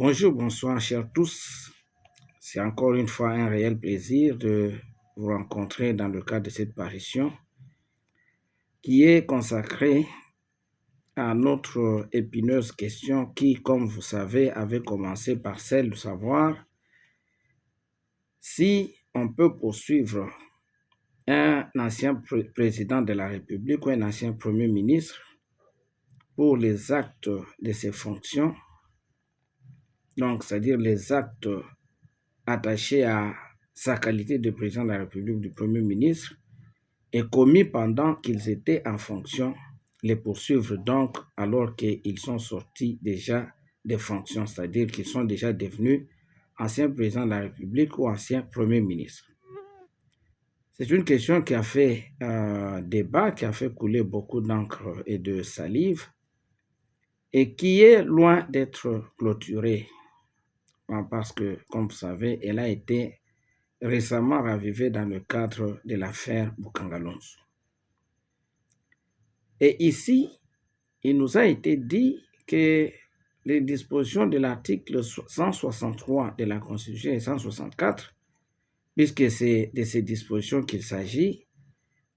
Bonjour, bonsoir, chers tous. C'est encore une fois un réel plaisir de vous rencontrer dans le cadre de cette parution qui est consacrée à notre épineuse question qui, comme vous savez, avait commencé par celle de savoir si on peut poursuivre un ancien président de la République ou un ancien Premier ministre pour les actes de ses fonctions, donc c'est-à-dire les actes attachés à sa qualité de président de la République, du Premier ministre, et commis pendant qu'ils étaient en fonction, les poursuivre donc alors qu'ils sont sortis déjà des fonctions, c'est-à-dire qu'ils sont déjà devenus anciens présidents de la République ou anciens premiers ministres. C'est une question qui a fait débat, qui a fait couler beaucoup d'encre et de salive et qui est loin d'être clôturée parce que, comme vous savez, elle a été récemment ravivée dans le cadre de l'affaire Bukangalonzo. Et ici, il nous a été dit que les dispositions de l'article 163 de la Constitution et 164, puisque c'est de ces dispositions qu'il s'agit,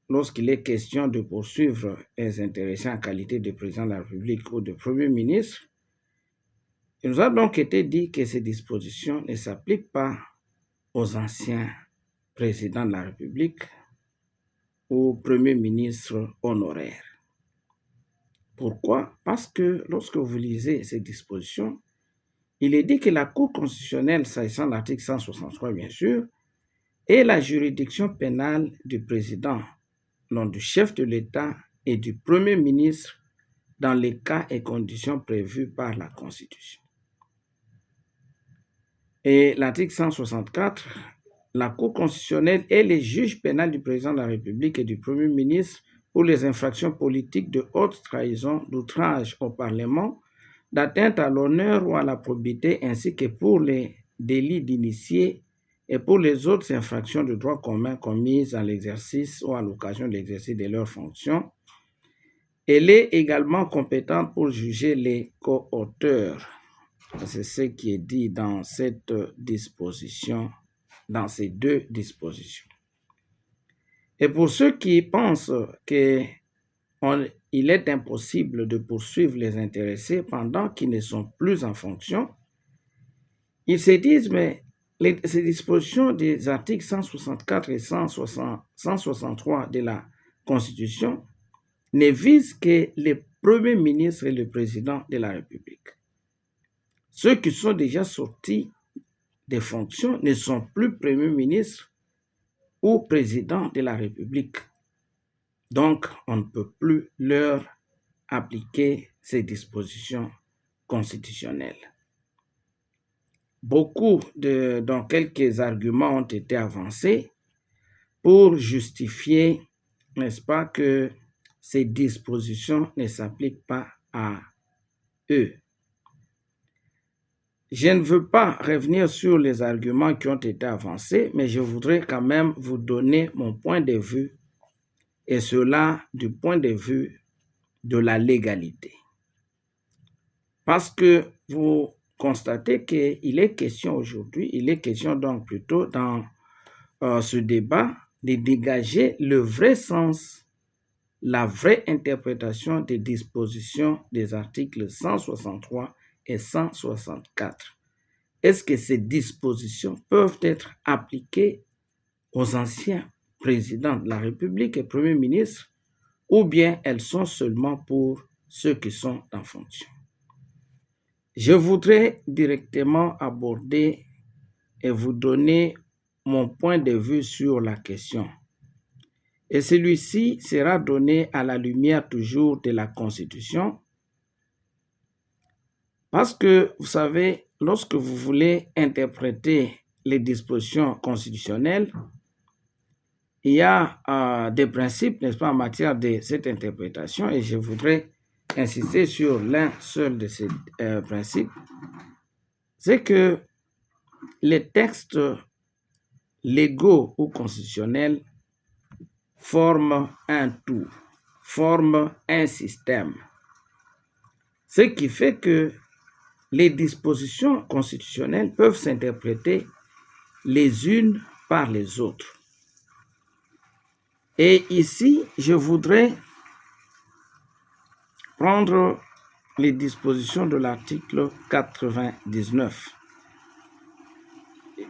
lorsqu'il est question de poursuivre les intéressés en qualité de président de la République ou de Premier ministre, il nous a donc été dit que ces dispositions ne s'appliquent pas aux anciens présidents de la République ou Premier ministre honoraires. Pourquoi? Parce que lorsque vous lisez ces dispositions, il est dit que la Cour constitutionnelle, s'agissant de l'article 163 bien sûr, est la juridiction pénale du président, non du chef de l'État et du Premier ministre dans les cas et conditions prévus par la Constitution. Et l'article 164, la Cour constitutionnelle est le juge pénal du président de la République et du Premier ministre pour les infractions politiques de haute trahison, d'outrage au Parlement, d'atteinte à l'honneur ou à la probité, ainsi que pour les délits d'initié et pour les autres infractions de droit commun commises à l'exercice ou à l'occasion de l'exercice de leurs fonctions. Elle est également compétente pour juger les co-auteurs. C'est ce qui est dit dans cette disposition, dans ces deux dispositions. Et pour ceux qui pensent qu'il est impossible de poursuivre les intéressés pendant qu'ils ne sont plus en fonction, ils se disent, mais ces dispositions des articles 164 et 163 de la Constitution ne visent que le Premier ministre et le Président de la République. Ceux qui sont déjà sortis des fonctions ne sont plus Premier ministre ou Président de la République. Donc, on ne peut plus leur appliquer ces dispositions constitutionnelles. Donc quelques arguments ont été avancés pour justifier, n'est-ce pas, que ces dispositions ne s'appliquent pas à eux. Je ne veux pas revenir sur les arguments qui ont été avancés, mais je voudrais quand même vous donner mon point de vue, et cela du point de vue de la légalité. Parce que vous constatez qu'il est question aujourd'hui, il est question donc plutôt dans ce débat de dégager le vrai sens, la vraie interprétation des dispositions des articles 163 et 164. Est-ce que ces dispositions peuvent être appliquées aux anciens présidents de la République et premiers ministres, ou bien elles sont seulement pour ceux qui sont en fonction? Je voudrais directement aborder et vous donner mon point de vue sur la question. Et celui-ci sera donné à la lumière toujours de la Constitution, parce que, vous savez, lorsque vous voulez interpréter les dispositions constitutionnelles, il y a des principes, n'est-ce pas, en matière de cette interprétation, et je voudrais insister sur l'un seul de ces principes, c'est que les textes légaux ou constitutionnels forment un tout, forment un système. Ce qui fait que les dispositions constitutionnelles peuvent s'interpréter les unes par les autres. Et ici, je voudrais prendre les dispositions de l'article 99.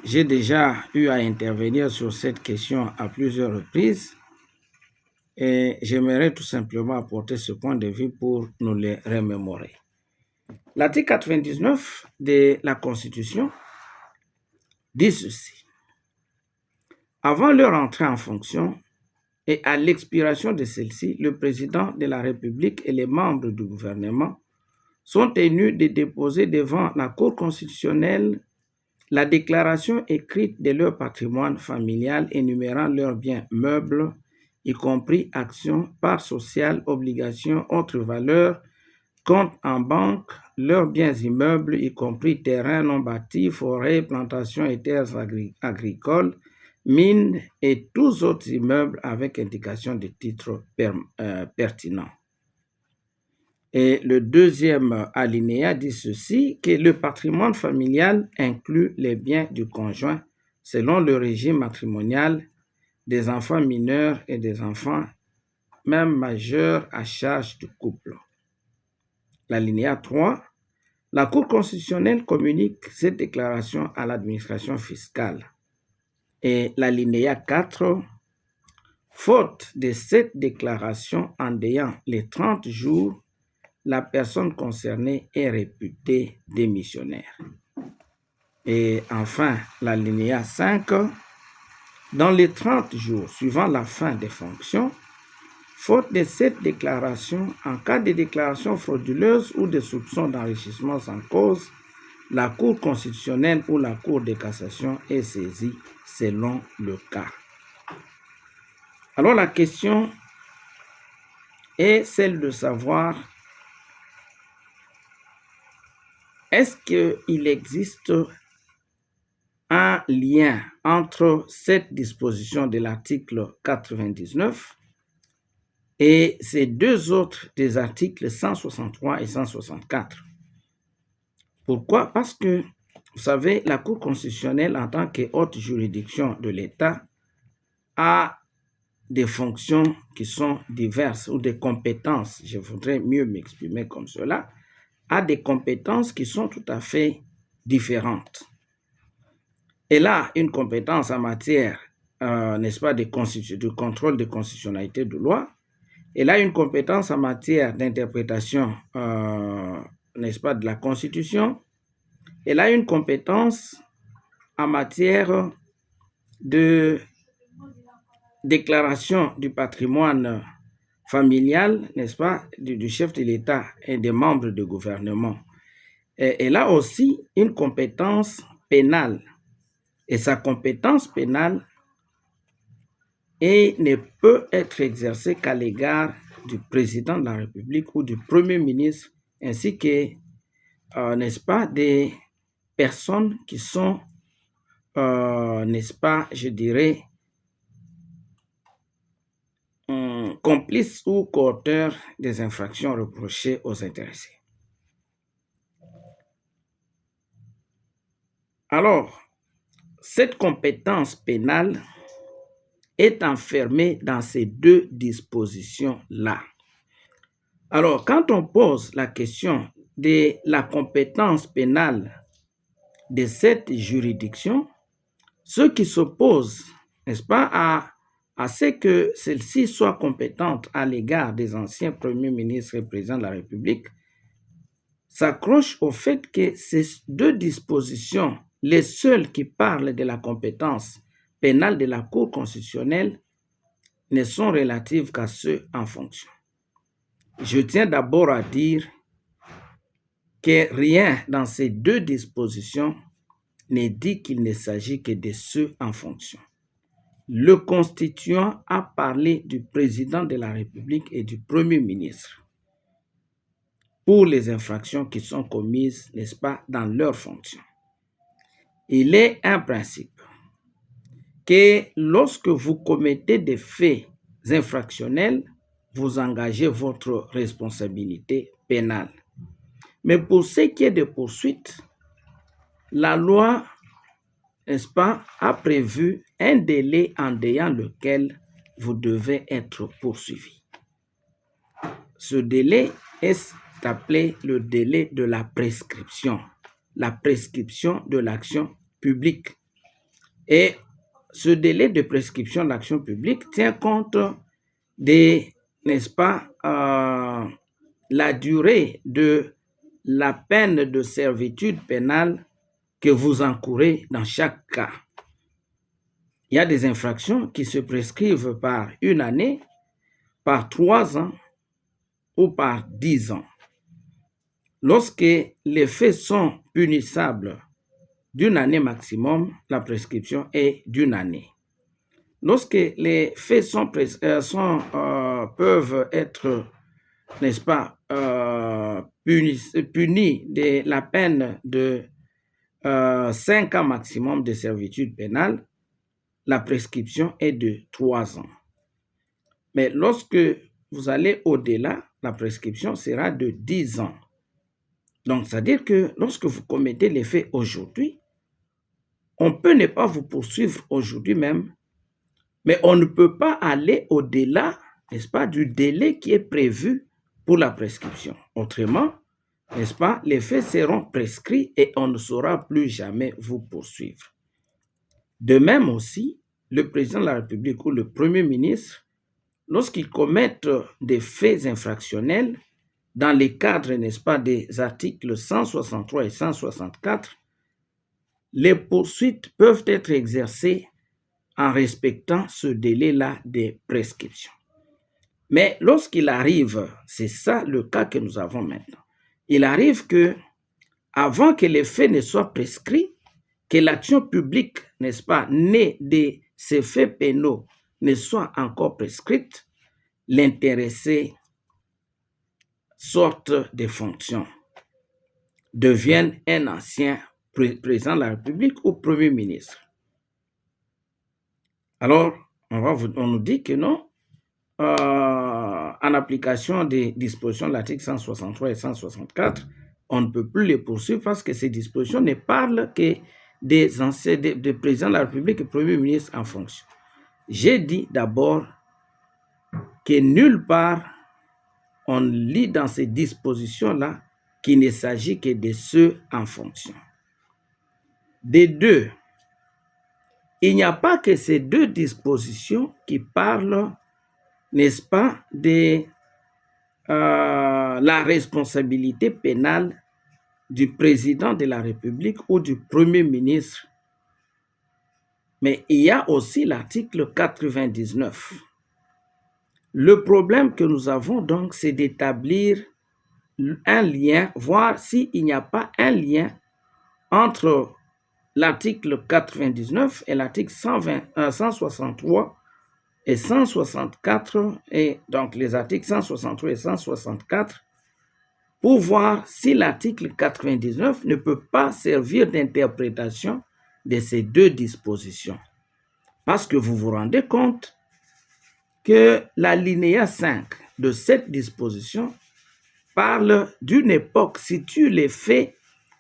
J'ai déjà eu à intervenir sur cette question à plusieurs reprises et j'aimerais tout simplement apporter ce point de vue pour nous les remémorer. L'article 99 de la Constitution dit ceci. Avant leur entrée en fonction et à l'expiration de celle-ci, le président de la République et les membres du gouvernement sont tenus de déposer devant la Cour constitutionnelle la déclaration écrite de leur patrimoine familial énumérant leurs biens meubles, y compris actions, parts sociales, obligations, autres valeurs, comptes en banque, leurs biens immeubles, y compris terrains non bâtis, forêts, plantations et terres agricoles, mines et tous autres immeubles avec indication de titres pertinents. Et le deuxième alinéa dit ceci, que le patrimoine familial inclut les biens du conjoint selon le régime matrimonial des enfants mineurs et des enfants même majeurs à charge du couple. L'alinéa 3, la Cour constitutionnelle communique cette déclaration à l'administration fiscale. Et l'alinéa 4, faute de cette déclaration en déant les 30 jours, la personne concernée est réputée démissionnaire. Et enfin, l'alinéa 5, dans les 30 jours suivant la fin des fonctions, faute de cette déclaration, en cas de déclaration frauduleuse ou de soupçon d'enrichissement sans cause, la Cour constitutionnelle ou la Cour de cassation est saisie selon le cas. Alors la question est celle de savoir est-ce qu'il existe un lien entre cette disposition de l'article 99 et ces deux autres des articles 163 et 164? Pourquoi? Parce que, vous savez, la Cour constitutionnelle, en tant que haute juridiction de l'État, a des fonctions qui sont diverses ou des compétences, je voudrais mieux m'exprimer comme cela, a des compétences qui sont tout à fait différentes. Elle a une compétence en matière, n'est-ce pas, de contrôle de constitutionnalité de loi. Elle a une compétence en matière d'interprétation, n'est-ce pas, de la Constitution. Elle a une compétence en matière de déclaration du patrimoine familial, n'est-ce pas, du chef de l'État et des membres du gouvernement. Et elle a aussi une compétence pénale. Et sa compétence pénale ne peut être exercée qu'à l'égard du président de la République ou du Premier ministre, ainsi que, n'est-ce pas, des personnes qui sont, n'est-ce pas, je dirais, complices ou coauteurs des infractions reprochées aux intéressés. Alors, cette compétence pénale est enfermée dans ces deux dispositions-là. Alors, quand on pose la question de la compétence pénale de cette juridiction, ceux qui s'opposent, n'est-ce pas, à ce que celle-ci soit compétente à l'égard des anciens premiers ministres et présidents de la République, s'accrochent au fait que ces deux dispositions, les seules qui parlent de la compétence pénale de la Cour constitutionnelle, ne sont relatives qu'à ceux en fonction. Je tiens d'abord à dire que rien dans ces deux dispositions ne dit qu'il ne s'agit que de ceux en fonction. Le constituant a parlé du président de la République et du Premier ministre pour les infractions qui sont commises, n'est-ce pas, dans leurs fonctions. Il est un principe que lorsque vous commettez des faits infractionnels, vous engagez votre responsabilité pénale. Mais pour ce qui est de poursuites, la loi, n'est-ce pas, a prévu un délai en déant lequel vous devez être poursuivi. Ce délai est appelé le délai de la prescription de l'action publique. Et ce délai de prescription de l'action publique tient compte des, n'est-ce pas, la durée de la peine de servitude pénale que vous encourez dans chaque cas. Il y a des infractions qui se prescrivent par 1 année, par 3 ans ou par 10 ans. Lorsque les faits sont punissables d'1 année maximum, la prescription est d'1 année. Lorsque les faits peuvent être, n'est-ce pas, punis de la peine de 5 ans maximum de servitude pénale, la prescription est de 3 ans. Mais lorsque vous allez au-delà, la prescription sera de 10 ans. Donc, c'est-à-dire que lorsque vous commettez les faits aujourd'hui, on peut ne pas vous poursuivre aujourd'hui même, mais on ne peut pas aller au-delà, n'est-ce pas, du délai qui est prévu pour la prescription. Autrement, n'est-ce pas, les faits seront prescrits et on ne saura plus jamais vous poursuivre. De même aussi, le président de la République ou le Premier ministre, lorsqu'ils commettent des faits infractionnels, dans les cadres, n'est-ce pas, des articles 163 et 164, les poursuites peuvent être exercées en respectant ce délai-là de prescription. Mais lorsqu'il arrive, c'est ça le cas que nous avons maintenant, il arrive que, avant que les faits ne soient prescrits, que l'action publique, n'est-ce pas, née de ces faits pénaux ne soit encore prescrite, l'intéressé sorte de fonction, devienne un ancien président de la République ou Premier ministre. Alors, on nous dit que non, en application des dispositions de l'article 163 et 164, on ne peut plus les poursuivre parce que ces dispositions ne parlent que des anciens, des présidents de la République et Premier ministre en fonction. J'ai dit d'abord que nulle part on lit dans ces dispositions-là qu'il ne s'agit que de ceux en fonction. Des deux, il n'y a pas que ces deux dispositions qui parlent, n'est-ce pas, de la responsabilité pénale du président de la République ou du Premier ministre. Mais il y a aussi l'article 99. Le problème que nous avons donc, c'est d'établir un lien, voir s'il n'y a pas un lien entre l'article 99 et l'article 163 et 164, et donc les articles 163 et 164, pour voir si l'article 99 ne peut pas servir d'interprétation de ces deux dispositions. Parce que vous vous rendez compte que l'alinéa 5 de cette disposition parle d'une époque, situe les faits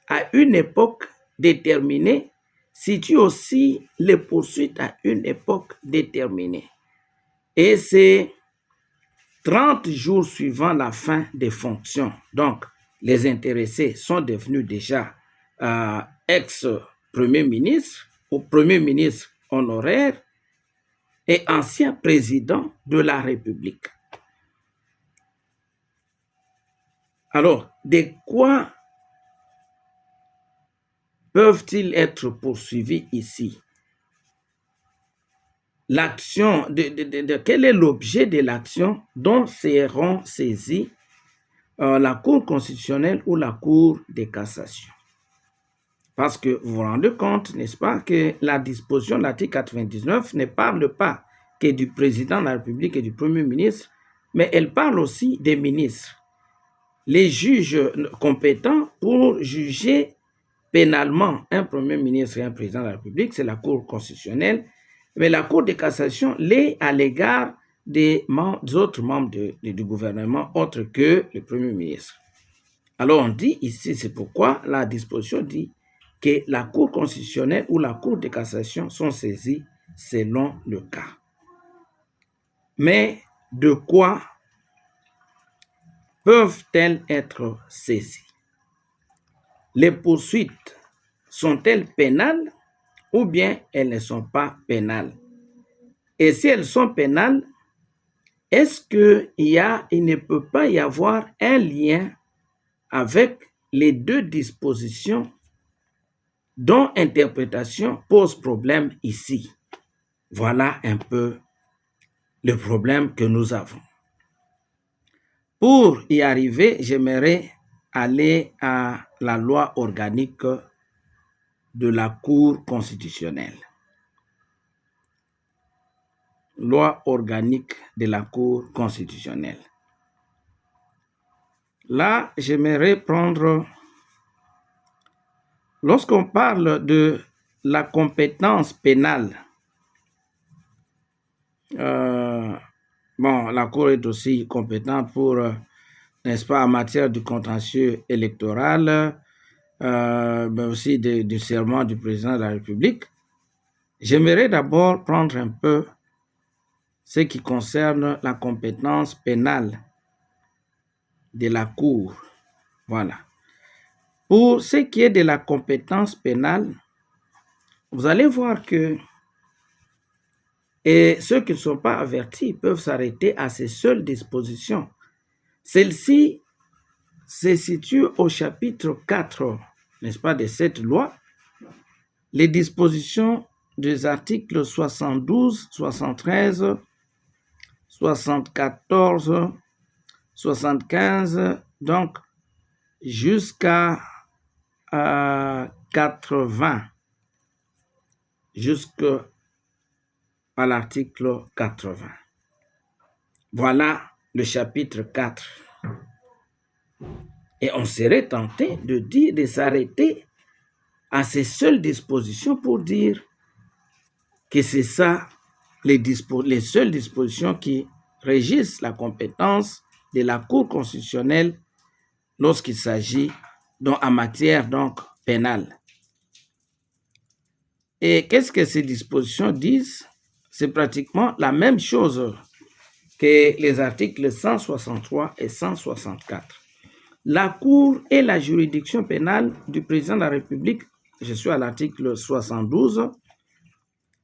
à une époque déterminée, situe aussi les poursuites à une époque déterminée. Et c'est 30 jours suivant la fin des fonctions. Donc, les intéressés sont devenus déjà ex-premier ministre ou premier ministre honoraire et ancien président de la République. Alors, de quoi peuvent-ils être poursuivis ici? L'action, quel est l'objet de l'action dont seront saisis la Cour constitutionnelle ou la Cour de cassation? Parce que vous vous rendez compte, n'est-ce pas, que la disposition de l'article 99 ne parle pas que du président de la République et du Premier ministre, mais elle parle aussi des ministres. Les juges compétents pour juger pénalement un Premier ministre et un président de la République, c'est la Cour constitutionnelle, mais la Cour de cassation l'est à l'égard des autres membres du gouvernement autres que le Premier ministre. Alors on dit ici, c'est pourquoi la disposition dit que la Cour constitutionnelle ou la Cour de cassation sont saisies selon le cas. Mais de quoi peuvent-elles être saisies? Les poursuites sont-elles pénales ou bien elles ne sont pas pénales? Et si elles sont pénales, est-ce qu'il ne peut pas y avoir un lien avec les deux dispositions dont interprétation pose problème ici? Voilà un peu le problème que nous avons. Pour y arriver, j'aimerais aller à la loi organique de la Cour constitutionnelle. Loi organique de la Cour constitutionnelle. Là, j'aimerais prendre, lorsqu'on parle de la compétence pénale, la Cour est aussi compétente pour, n'est-ce pas, en matière de contentieux électoral, mais aussi du serment du président de la République. J'aimerais d'abord prendre un peu ce qui concerne la compétence pénale de la Cour. Voilà. Pour ce qui est de la compétence pénale, vous allez voir que ceux qui ne sont pas avertis peuvent s'arrêter à ces seules dispositions. Celle-ci se situe au chapitre 4, n'est-ce pas, de cette loi. Les dispositions des articles 72, 73, 74, 75, donc jusqu'à 80, jusqu'à l'article 80. Voilà le chapitre 4. Et on serait tenté de s'arrêter à ces seules dispositions pour dire que c'est ça les seules dispositions qui régissent la compétence de la Cour constitutionnelle lorsqu'il s'agit en matière pénale. Et qu'est-ce que ces dispositions disent? C'est pratiquement la même chose que les articles 163 et 164. La Cour et la juridiction pénale du président de la République, je suis à l'article 72,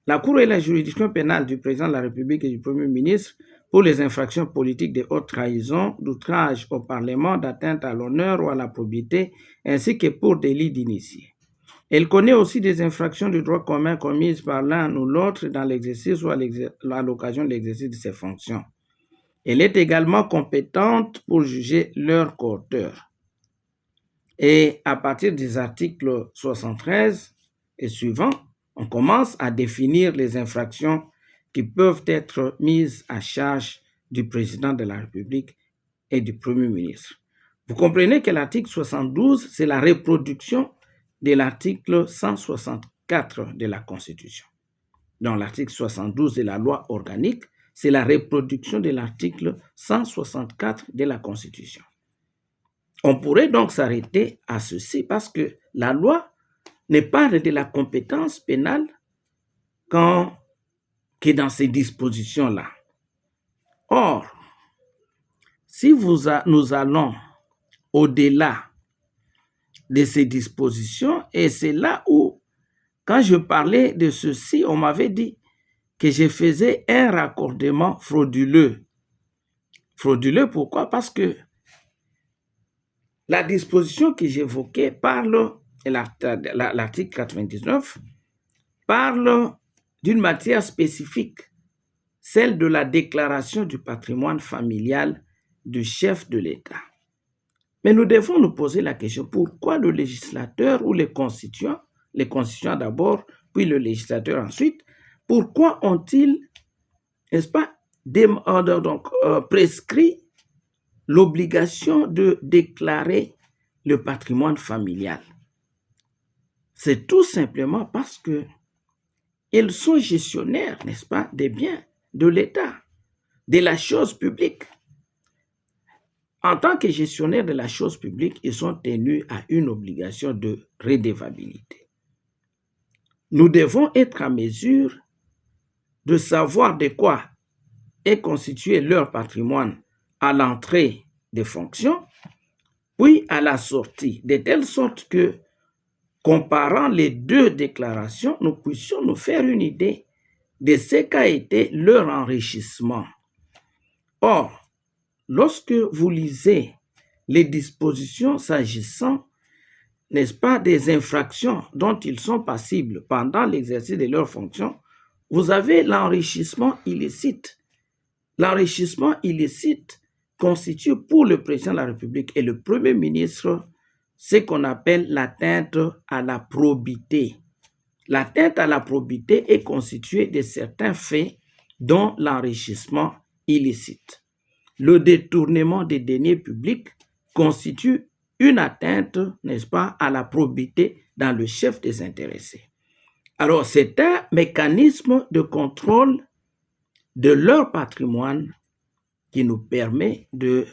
la Cour et la juridiction pénale du président de la République et du Premier ministre pour les infractions politiques de haute trahison, d'outrage au Parlement, d'atteinte à l'honneur ou à la probité, ainsi que pour délit d'initié. Elle connaît aussi des infractions du droit commun commises par l'un ou l'autre dans l'exercice ou à l'occasion de l'exercice de ses fonctions. Elle est également compétente pour juger leur coauteur. Et à partir des articles 73 et suivants, on commence à définir les infractions qui peuvent être mises à charge du président de la République et du Premier ministre. Vous comprenez que l'article 72, c'est la reproduction de l'article 164 de la Constitution. Donc l'article 72 de la loi organique, c'est la reproduction de l'article 164 de la Constitution. On pourrait donc s'arrêter à ceci parce que la loi ne parle de la compétence pénale que dans ces dispositions-là. Or, si nous allons au-delà de ces dispositions, et c'est là où, quand je parlais de ceci, on m'avait dit que je faisais un raccordement frauduleux. Frauduleux, pourquoi? Parce que la disposition que j'évoquais parle, l'article 99, parle d'une matière spécifique, celle de la déclaration du patrimoine familial du chef de l'État. Mais nous devons nous poser la question, pourquoi le législateur ou les constituants d'abord, puis le législateur ensuite, pourquoi ont-ils, n'est-ce pas, prescrit l'obligation de déclarer le patrimoine familial? C'est tout simplement parce que ils sont gestionnaires, n'est-ce pas, des biens de l'État, de la chose publique. en tant que gestionnaires de la chose publique, ils sont tenus à une obligation de redevabilité. Nous devons être en mesure de savoir de quoi est constitué leur patrimoine à l'entrée des fonctions, puis à la sortie, de telle sorte que, comparant les deux déclarations, nous puissions nous faire une idée de ce qu'a été leur enrichissement. Or, lorsque vous lisez les dispositions s'agissant, n'est-ce pas, des infractions dont ils sont passibles pendant l'exercice de leurs fonctions, vous avez l'enrichissement illicite. L'enrichissement illicite constitue pour le président de la République et le Premier ministre ce qu'on appelle l'atteinte à la probité. L'atteinte à la probité est constituée de certains faits dont l'enrichissement illicite. Le détournement des deniers publics constitue une atteinte, n'est-ce pas, à la probité dans le chef des intéressés. Alors, c'est un mécanisme de contrôle de leur patrimoine qui nous permet de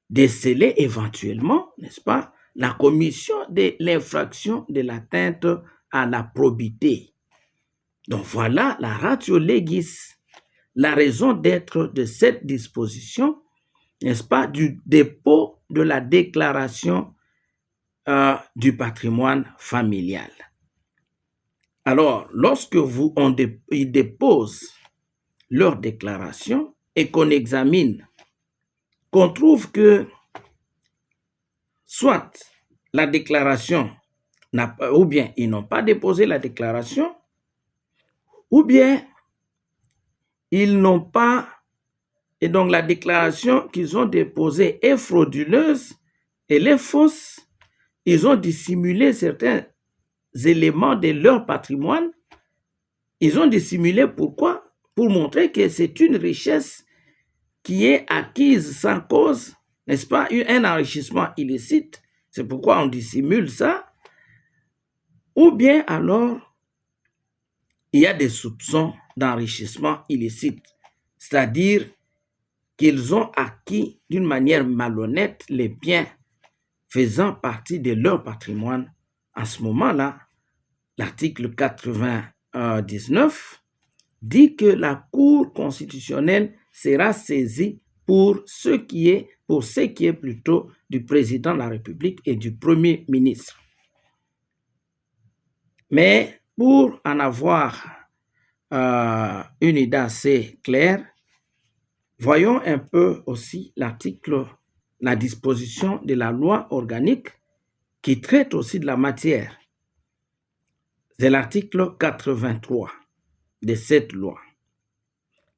déceler éventuellement, n'est-ce pas, la commission de l'infraction de l'atteinte à la probité. Donc voilà la ratio legis, la raison d'être de cette disposition, n'est-ce pas, du dépôt de la déclaration du patrimoine familial. Alors, lorsque ils déposent leur déclaration et qu'on examine, qu'on trouve que soit la déclaration ou bien ils n'ont pas déposé la déclaration, ou bien ils n'ont pas, et donc la déclaration qu'ils ont déposée est frauduleuse, elle est fausse, ils ont dissimulé certains éléments de leur patrimoine. Ils ont dissimulé pourquoi? Pour montrer que c'est une richesse qui est acquise sans cause, n'est-ce pas? Un enrichissement illicite. C'est pourquoi on dissimule ça. Ou bien alors, il y a des soupçons d'enrichissement illicite, c'est-à-dire qu'ils ont acquis d'une manière malhonnête les biens faisant partie de leur patrimoine. À ce moment-là, l'article 99 dit que la Cour constitutionnelle sera saisie pour ce qui est plutôt du président de la République et du Premier ministre. Mais pour en avoir une idée assez claire, voyons un peu aussi la disposition de la loi organique qui traite aussi de la matière. C'est l'article 83 de cette loi.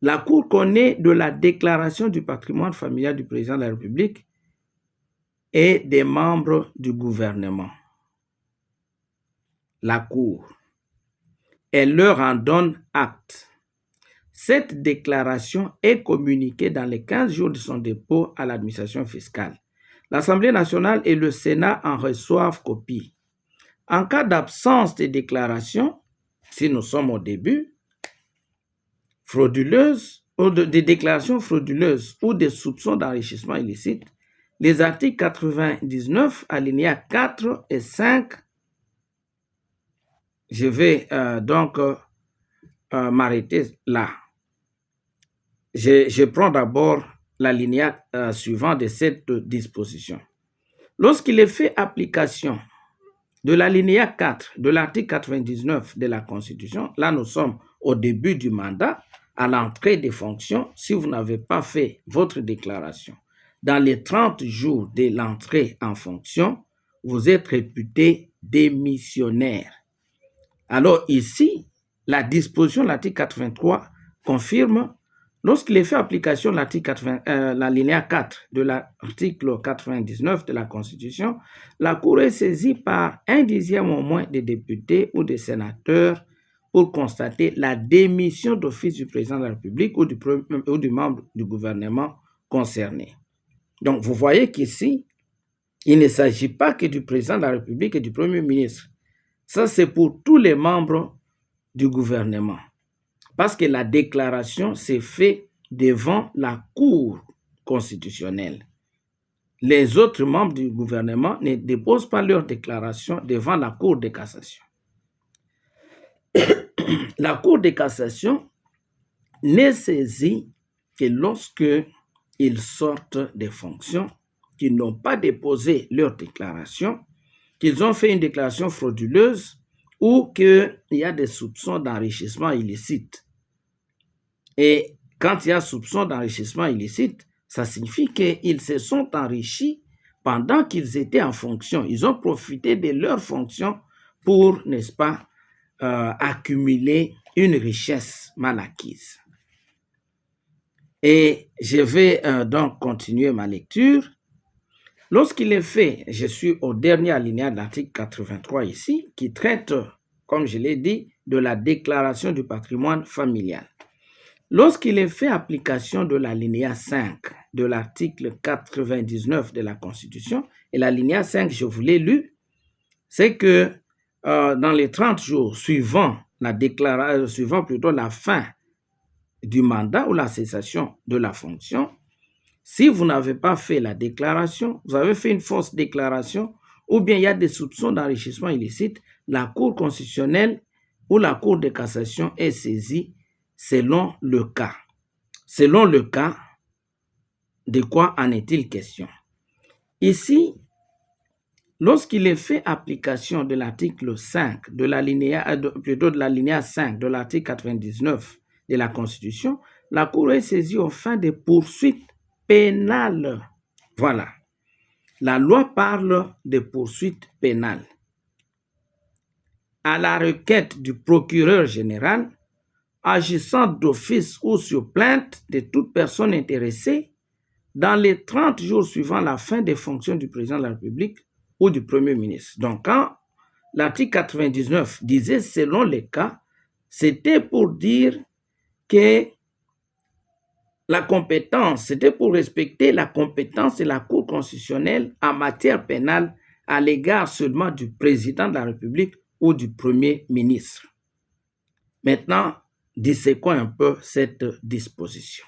La Cour connaît de la déclaration du patrimoine familial du président de la République et des membres du gouvernement. La Cour, elle leur en donne acte. Cette déclaration est communiquée dans les 15 jours de son dépôt à l'administration fiscale. L'Assemblée nationale et le Sénat en reçoivent copie. En cas d'absence de déclaration, si nous sommes au début, frauduleuses ou des déclarations frauduleuses ou des soupçons d'enrichissement illicite, les articles 99, alinéas 4 et 5, je vais m'arrêter là. Je prends d'abord l'alinéa suivant de cette disposition. Lorsqu'il est fait application de l'alinéa 4 de l'article 99 de la Constitution, là nous sommes au début du mandat, à l'entrée des fonctions, si vous n'avez pas fait votre déclaration dans les 30 jours de l'entrée en fonction, vous êtes réputé démissionnaire. Alors ici, la disposition de l'article 83 confirme, lorsqu'il est fait application de l'alinéa 4 de l'article 99 de la Constitution, la Cour est saisie par 1/10 au moins des députés ou des sénateurs pour constater la démission d'office du président de la République ou du membre du gouvernement concerné. Donc, vous voyez qu'ici, il ne s'agit pas que du président de la République et du Premier ministre. Ça, c'est pour tous les membres du gouvernement. Parce que la déclaration s'est faite devant la Cour constitutionnelle. les autres membres du gouvernement ne déposent pas leur déclaration devant la Cour de cassation. La Cour de cassation n'est saisie que lorsque ils sortent des fonctions, qu'ils n'ont pas déposé leur déclaration, qu'ils ont fait une déclaration frauduleuse ou qu'il y a des soupçons d'enrichissement illicite. Et quand il y a soupçon d'enrichissement illicite, ça signifie qu'ils se sont enrichis pendant qu'ils étaient en fonction. Ils ont profité de leur fonction pour, n'est-ce pas, accumuler une richesse mal acquise. Et je vais donc continuer ma lecture. Lorsqu'il est fait, je suis au dernier alinéa de l'article 83 ici, qui traite, comme je l'ai dit, de la déclaration du patrimoine familial. Lorsqu'il est fait application de l'alinéa 5 de l'article 99 de la Constitution, et l'alinéa 5, je vous l'ai lu, c'est que dans les 30 jours suivant la fin du mandat ou la cessation de la fonction, si vous n'avez pas fait la déclaration, vous avez fait une fausse déclaration, ou bien il y a des soupçons d'enrichissement illicite, la Cour constitutionnelle ou la Cour de cassation est saisie selon le cas. Selon le cas, de quoi en est-il question? Ici, lorsqu'il est fait application de l'article 5, de l'alinéa 5 de l'article 99 de la Constitution, la Cour est saisie aux fins de poursuites pénales. Voilà. La loi parle de poursuites pénales. À la requête du procureur général, agissant d'office ou sur plainte de toute personne intéressée, dans les 30 jours suivant la fin des fonctions du président de la République ou du Premier ministre. Donc, quand l'article 99 disait selon les cas, c'était pour dire que la compétence, c'était pour respecter la compétence de la Cour constitutionnelle en matière pénale à l'égard seulement du président de la République ou du Premier ministre. Maintenant, disséquons un peu cette disposition.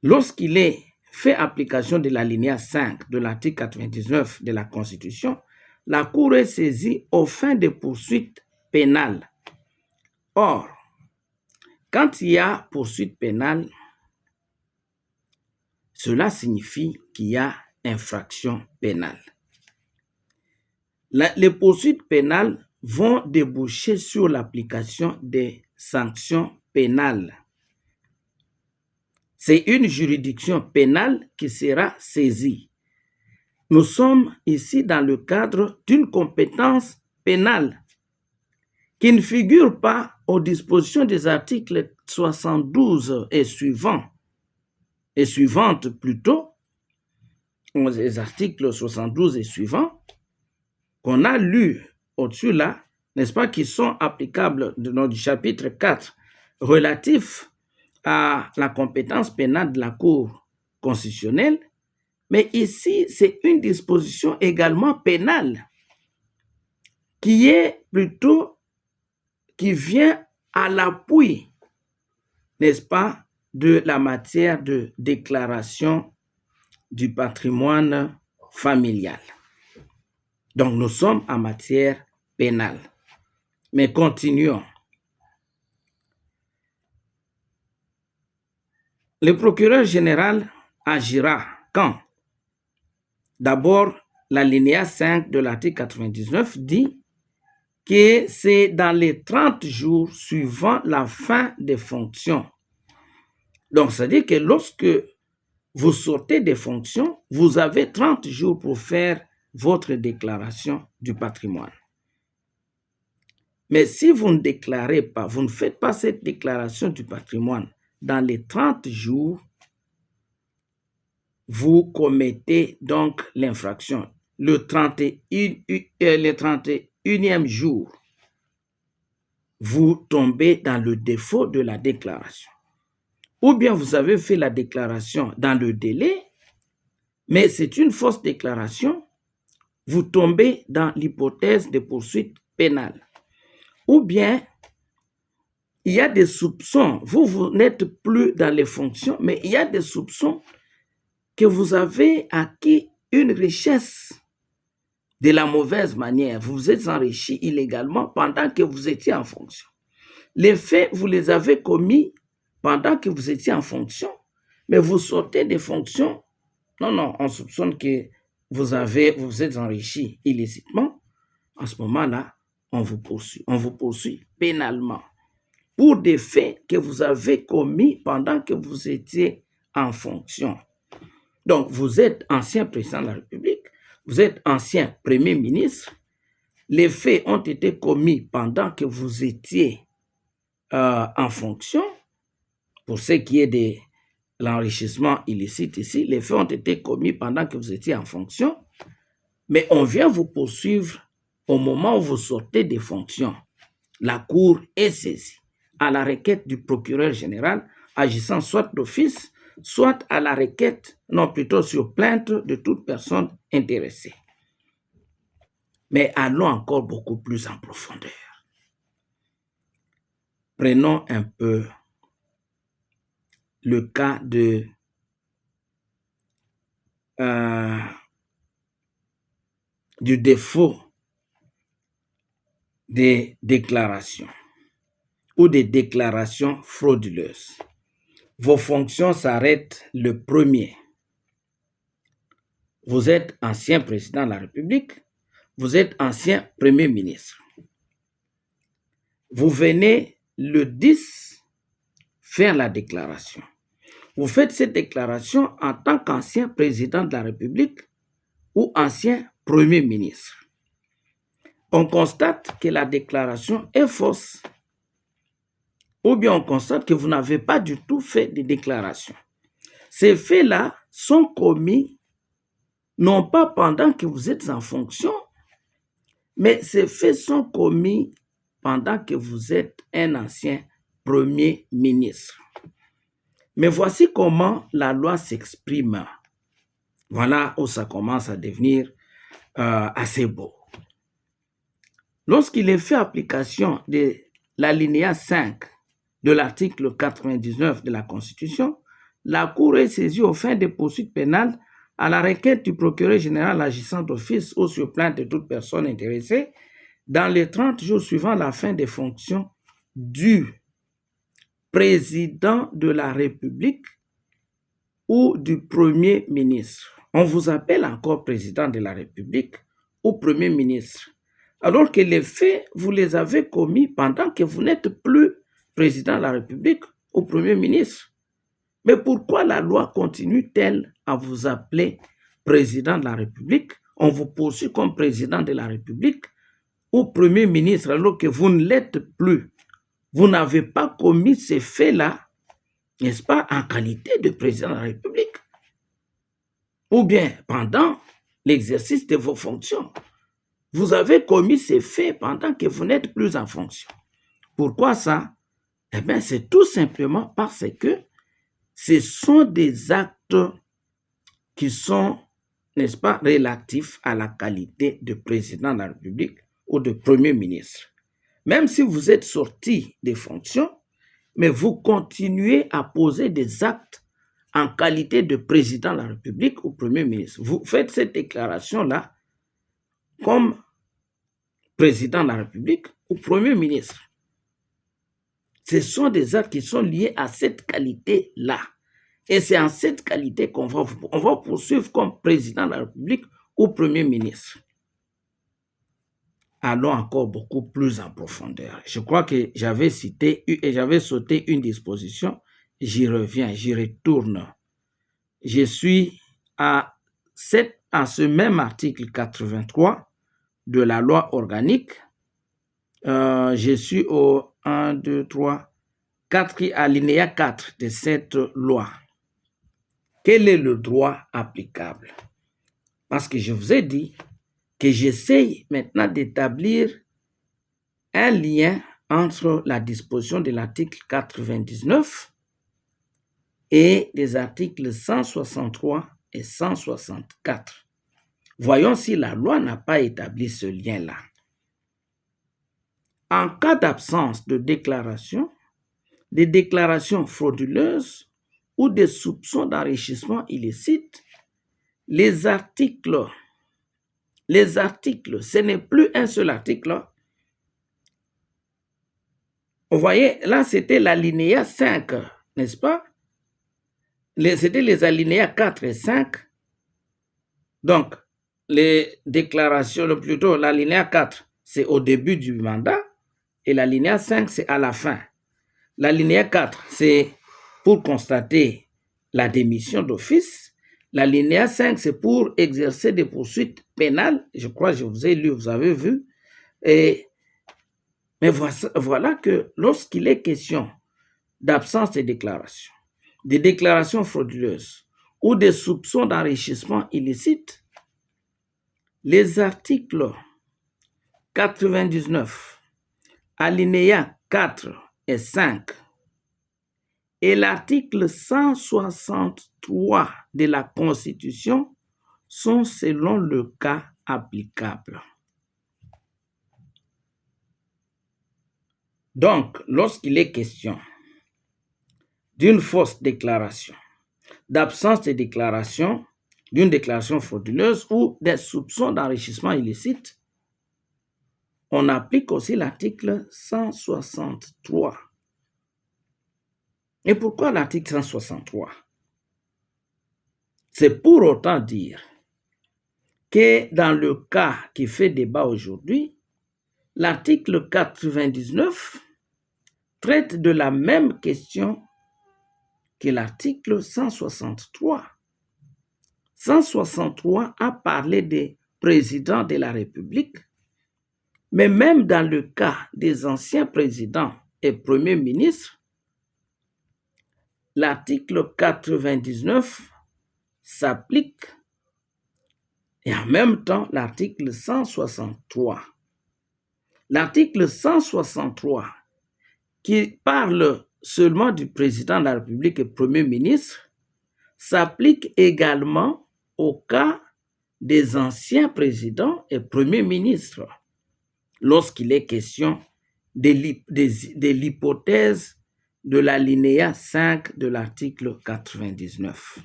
Lorsqu'il est fait application de l'alinéa 5 de l'article 99 de la Constitution, la Cour est saisie aux fins de poursuites pénales. Or, quand il y a poursuite pénale, cela signifie qu'il y a infraction pénale. Les poursuites pénales vont déboucher sur l'application des sanctions pénales. C'est une juridiction pénale qui sera saisie. Nous sommes ici dans le cadre d'une compétence pénale qui ne figure pas aux dispositions des articles 72 et suivantes plutôt, les articles 72 et suivants, qu'on a lus au-dessus là, n'est-ce pas, qui sont applicables dans du chapitre 4 relatif à la compétence pénale de la Cour constitutionnelle, mais ici, c'est une disposition également pénale qui vient à l'appui, n'est-ce pas, de la matière de déclaration du patrimoine familial. Donc, nous sommes en matière pénale. Mais continuons. Le procureur général agira quand? D'abord, l'alinéa 5 de l'article 99 dit que c'est dans les 30 jours suivant la fin des fonctions. Donc, ça veut dire que lorsque vous sortez des fonctions, vous avez 30 jours pour faire votre déclaration du patrimoine. Mais si vous ne déclarez pas, vous ne faites pas cette déclaration du patrimoine dans les 30 jours, vous commettez donc l'infraction. Le 31e jour, vous tombez dans le défaut de la déclaration. Ou bien vous avez fait la déclaration dans le délai, mais c'est une fausse déclaration, vous tombez dans l'hypothèse de poursuite pénale. Ou bien, il y a des soupçons, vous n'êtes plus dans les fonctions, mais il y a des soupçons que vous avez acquis une richesse de la mauvaise manière, vous vous êtes enrichi illégalement pendant que vous étiez en fonction. Les faits, vous les avez commis pendant que vous étiez en fonction, mais vous sortez des fonctions. Non, on soupçonne que vous êtes enrichi illicitement. En ce moment-là, on vous poursuit pénalement pour des faits que vous avez commis pendant que vous étiez en fonction. Donc, vous êtes ancien président de la République, vous êtes ancien premier ministre, les faits ont été commis pendant que vous étiez en fonction. Pour ce qui est de l'enrichissement illicite ici, les faits ont été commis pendant que vous étiez en fonction, mais on vient vous poursuivre au moment où vous sortez des fonctions. La Cour est saisie à la requête du procureur général, agissant soit d'office, soit à la requête, non plutôt sur plainte de toute personne intéressée. Mais allons encore beaucoup plus en profondeur. Prenons un peu le cas du défaut des déclarations ou des déclarations frauduleuses. Vos fonctions s'arrêtent le 1er. Vous êtes ancien président de la République, vous êtes ancien premier ministre. Vous venez le 10 faire la déclaration. Vous faites cette déclaration en tant qu'ancien président de la République ou ancien premier ministre. On constate que la déclaration est fausse, ou bien on constate que vous n'avez pas du tout fait de déclaration. Ces faits-là sont commis non pas pendant que vous êtes en fonction, mais ces faits sont commis pendant que vous êtes un ancien premier ministre. Mais voici comment la loi s'exprime. Voilà où ça commence à devenir assez beau. Lorsqu'il est fait application de l'alinéa 5 de l'article 99 de la Constitution, la Cour est saisie aux fins des poursuites pénales à la requête du procureur général agissant d'office ou sur plainte de toute personne intéressée dans les 30 jours suivant la fin des fonctions du président de la République ou du Premier ministre. On vous appelle encore président de la République ou Premier ministre, alors que les faits, vous les avez commis pendant que vous n'êtes plus président de la République ou Premier ministre. Mais pourquoi la loi continue-t-elle à vous appeler président de la République? On vous poursuit comme président de la République ou Premier ministre alors que vous ne l'êtes plus. Vous n'avez pas commis ces faits-là, n'est-ce pas, en qualité de président de la République, ou bien pendant l'exercice de vos fonctions. Vous avez commis ces faits pendant que vous n'êtes plus en fonction. Pourquoi ça? Eh bien, c'est tout simplement parce que ce sont des actes qui sont, n'est-ce pas, relatifs à la qualité de président de la République ou de Premier ministre. Même si vous êtes sorti des fonctions, mais vous continuez à poser des actes en qualité de président de la République ou Premier ministre. Vous faites cette déclaration-là comme président de la République ou Premier ministre. Ce sont des actes qui sont liés à cette qualité-là. Et c'est en cette qualité qu'on va poursuivre comme président de la République ou Premier ministre. Allons encore beaucoup plus en profondeur. Je crois que j'avais cité et j'avais sauté une disposition. J'y reviens, j'y retourne. Je suis à ce même article 83 de la loi organique. Je suis au 1, 2, 3, 4, alinéa 4 de cette loi. Quel est le droit applicable? Parce que je vous ai dit que j'essaye maintenant d'établir un lien entre la disposition de l'article 99 et des articles 163 et 164. Voyons si la loi n'a pas établi ce lien-là. En cas d'absence de déclaration, des déclarations frauduleuses ou des soupçons d'enrichissement illicite, les articles, ce n'est plus un seul article. Vous voyez, là, c'était l'alinéa 5, n'est-ce pas? C'était les alinéas 4 et 5. Donc, les déclarations, plutôt l'alinéa 4, c'est au début du mandat et l'alinéa 5, c'est à la fin. L'alinéa 4, c'est pour constater la démission d'office. L'alinéa 5, c'est pour exercer des poursuites pénales. Je crois que je vous ai lu, vous avez vu. Mais voilà que lorsqu'il est question d'absence de déclaration, des déclarations frauduleuses ou des soupçons d'enrichissement illicite, les articles 99, alinéas 4 et 5 et l'article 163 de la Constitution sont selon le cas applicable. Donc, lorsqu'il est question d'une fausse déclaration, d'absence de déclaration, d'une déclaration frauduleuse ou des soupçons d'enrichissement illicite, on applique aussi l'article 163. Et pourquoi l'article 163? C'est pour autant dire que dans le cas qui fait débat aujourd'hui, l'article 99 traite de la même question que l'article 163. 163 a parlé des présidents de la République, mais même dans le cas des anciens présidents et premiers ministres, l'article 99 s'applique et en même temps l'article 163. L'article 163 qui parle seulement du président de la République et premier ministre s'applique également au cas des anciens présidents et premiers ministres lorsqu'il est question de l'hypothèse de l'alinéa 5 de l'article 99.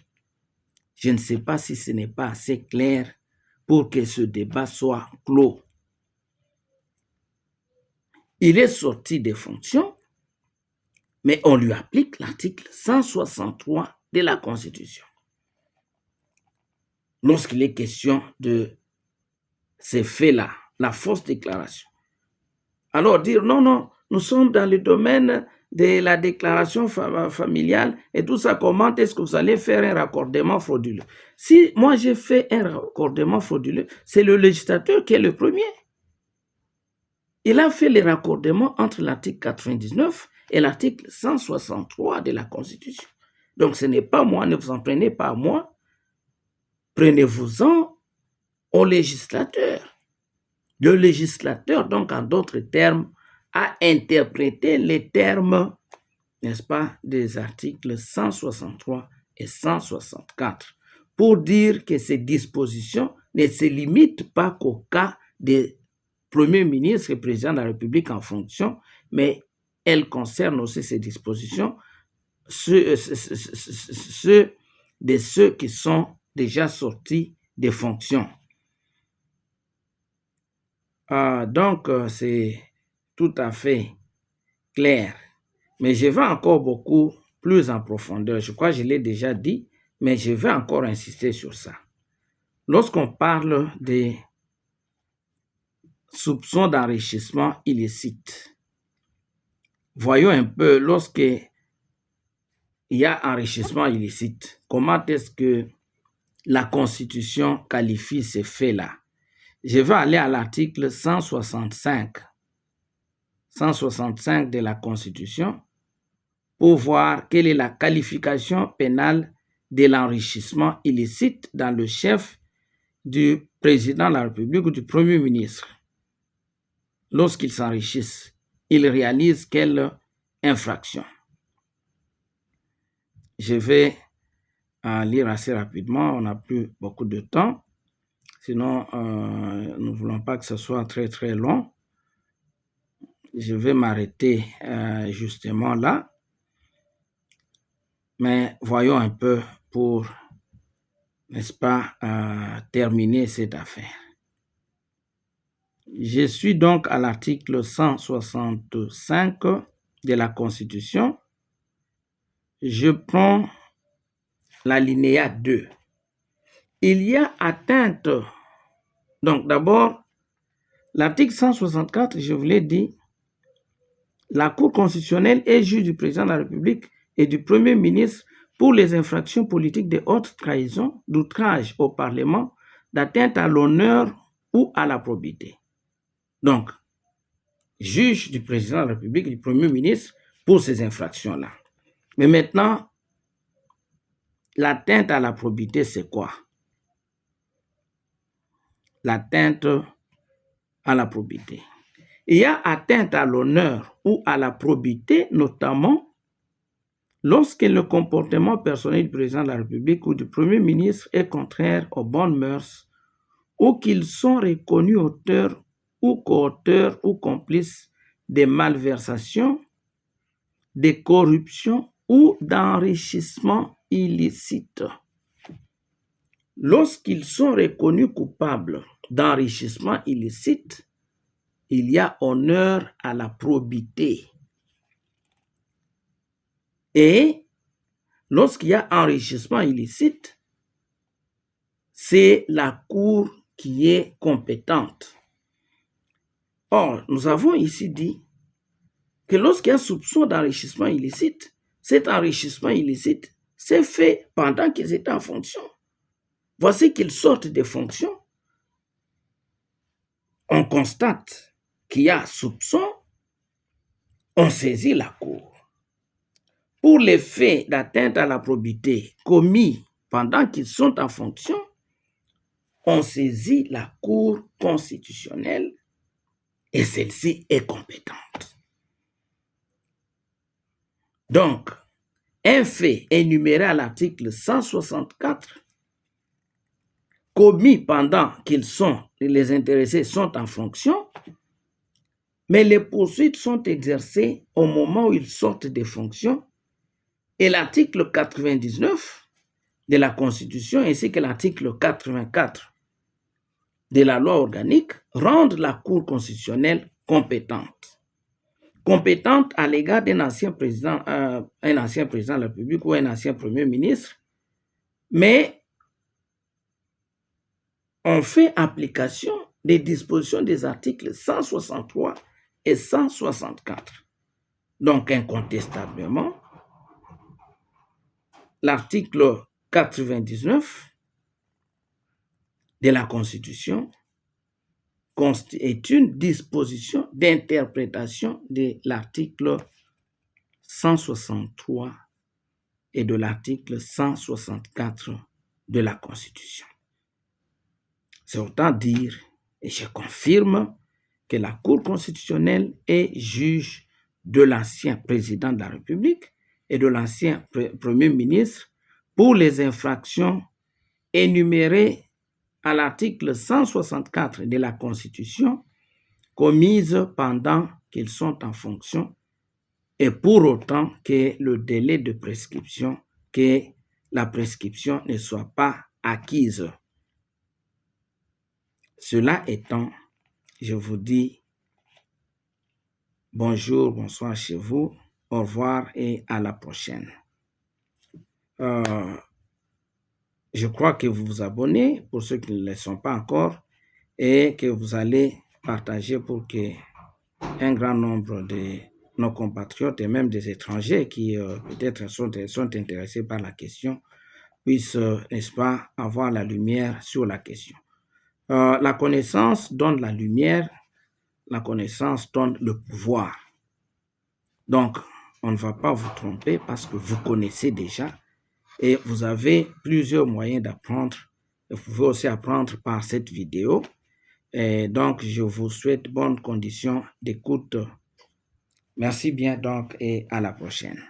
Je ne sais pas si ce n'est pas assez clair pour que ce débat soit clos. Il est sorti des fonctions, mais on lui applique l'article 163 de la Constitution. Lorsqu'il est question de ces faits-là, la fausse déclaration. Alors dire non, nous sommes dans le domaine de la déclaration familiale et tout ça, comment est-ce que vous allez faire un raccordement frauduleux? Si moi j'ai fait un raccordement frauduleux, c'est le législateur qui est le premier. Il a fait le raccordement entre l'article 99 et l'article 163 de la Constitution. Donc ce n'est pas moi, ne vous en prenez pas à moi, prenez-vous-en au législateur. Le législateur, donc en d'autres termes, a interprété les termes, n'est-ce pas, des articles 163 et 164 pour dire que ces dispositions ne se limitent pas qu'au cas des premiers ministres et présidents de la République en fonction, mais elles concernent aussi ces dispositions ceux qui sont déjà sortis des fonctions. Donc, c'est tout à fait clair. Mais je vais encore beaucoup plus en profondeur. Je crois que je l'ai déjà dit, mais je vais encore insister sur ça. Lorsqu'on parle des soupçons d'enrichissement illicite, voyons un peu, lorsqu'il y a enrichissement illicite, comment est-ce que la Constitution qualifie ces faits-là? Je vais aller à l'article 165 de la Constitution pour voir quelle est la qualification pénale de l'enrichissement illicite dans le chef du président de la République ou du Premier ministre. Lorsqu'ils s'enrichissent, ils réalisent quelle infraction? Je vais lire assez rapidement, on n'a plus beaucoup de temps. Sinon, nous ne voulons pas que ce soit très, très long. Je vais m'arrêter justement là. Mais voyons un peu pour n'est-ce pas, terminer cette affaire. Je suis donc à l'article 165 de la Constitution. Je prends l'alinéa 2. Il y a atteinte. Donc d'abord, l'article 164, je vous l'ai dit, la Cour constitutionnelle est juge du président de la République et du Premier ministre pour les infractions politiques de haute trahison, d'outrage au Parlement, d'atteinte à l'honneur ou à la probité. Donc, juge du président de la République et du Premier ministre pour ces infractions-là. Mais maintenant, l'atteinte à la probité, c'est quoi? L'atteinte à la probité. Il y a atteinte à l'honneur ou à la probité, notamment lorsque le comportement personnel du président de la République ou du Premier ministre est contraire aux bonnes mœurs ou qu'ils sont reconnus auteurs ou co-auteurs ou complices de malversations, de corruption ou d'enrichissement illicite. Lorsqu'ils sont reconnus coupables d'enrichissement illicite, il y a honneur à la probité. Et lorsqu'il y a enrichissement illicite, c'est la Cour qui est compétente. Or, nous avons ici dit que lorsqu'il y a soupçon d'enrichissement illicite, cet enrichissement illicite s'est fait pendant qu'ils étaient en fonction. Voici qu'ils sortent des fonctions. On constate qu'il y a soupçon, on saisit la Cour. Pour les faits d'atteinte à la probité commis pendant qu'ils sont en fonction, on saisit la Cour constitutionnelle et celle-ci est compétente. Donc, un fait énuméré à l'article 164, commis pendant les intéressés sont en fonction, mais les poursuites sont exercées au moment où ils sortent des fonctions, et l'article 99 de la Constitution ainsi que l'article 84 de la loi organique rendent la Cour constitutionnelle compétente. Compétente à l'égard d'un ancien président de la République ou un ancien Premier ministre, mais on fait application des dispositions des articles 163 et 164. Donc, incontestablement, l'article 99 de la Constitution est une disposition d'interprétation de l'article 163 et de l'article 164 de la Constitution. C'est autant dire, et je confirme, que la Cour constitutionnelle est juge de l'ancien président de la République et de l'ancien Premier ministre pour les infractions énumérées à l'article 164 de la Constitution commises pendant qu'ils sont en fonction et pour autant que le délai de prescription, que la prescription ne soit pas acquise. Cela étant, je vous dis bonjour, bonsoir chez vous, au revoir et à la prochaine. Je crois que vous vous abonnez pour ceux qui ne le sont pas encore et que vous allez partager pour que un grand nombre de nos compatriotes et même des étrangers qui peut-être sont intéressés par la question puissent, n'est-ce pas, avoir la lumière sur la question. La connaissance donne la lumière, la connaissance donne le pouvoir. Donc, on ne va pas vous tromper parce que vous connaissez déjà et vous avez plusieurs moyens d'apprendre. Vous pouvez aussi apprendre par cette vidéo. Et donc, je vous souhaite bonnes conditions d'écoute. Merci bien donc et à la prochaine.